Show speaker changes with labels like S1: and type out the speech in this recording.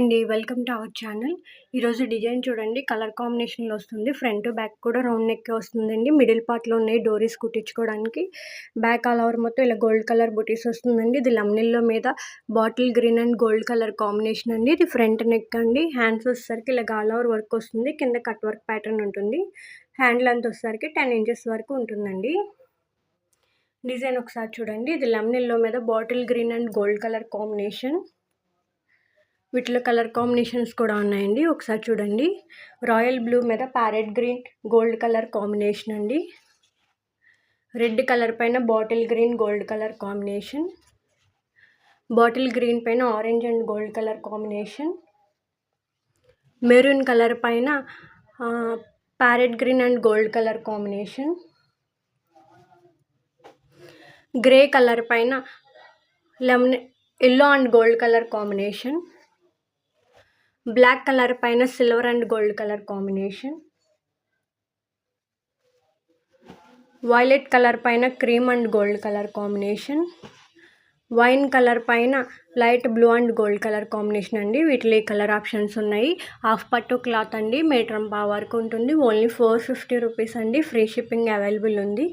S1: అండి. Welcome to our channel. ఈరోజు design చూడండి కలర్ కాంబినేషన్‌లో వస్తుంది. ఫ్రంట్, బ్యాక్ కూడా రౌండ్ నెక్కే వస్తుందండి. మిడిల్ పార్ట్‌లో ఉన్నాయి డోరీస్ కుట్టించుకోవడానికి. బ్యాక్ ఆల్ ఓవర్ మొత్తం ఇలా గోల్డ్ కలర్ బుటీస్ వస్తుందండి. ఇది లమ్నిన్‌లో మీద bottle green and gold colour combination అండి. ఇది ఫ్రంట్ నెక్ అండి. హ్యాండ్స్ వచ్చేసరికి ఇలా ఆల్ ఓవర్ వర్క్ వస్తుంది. కింద కట్ వర్క్ ప్యాటర్న్ ఉంటుంది. హ్యాండ్ లెంత్ వచ్చేసరికి 10 ఇంచెస్ వరకు ఉంటుందండి. డిజైన్ ఒకసారి చూడండి. ఇది లమ్నిన్‌లో మీద bottle green and gold colour combination. వీటిలో కలర్ కాంబినేషన్స్ కూడా ఉన్నాయండి. ఒకసారి చూడండి. రాయల్ బ్లూ మీద parrot green gold colour combination అండి. రెడ్ కలర్ పైన bottle green gold colour combination. Bottle green పైన orange and gold colour combination. Maroon colour పైన parrot green and gold colour combination. Grey colour పైన yellow and gold colour combination. Black colour పైన silver and gold colour combination. Violet colour పైన cream and gold colour combination. Wine colour పైన light blue and gold colour combination అండి. వీటిలో colour options ఉన్నాయి. Half పట్టు cloth అండి. Metre పావు వరకు ఉంటుంది. ఓన్లీ 450 రూపీస్ అండి. ఫ్రీ షిప్పింగ్ అవైలబుల్ ఉంది.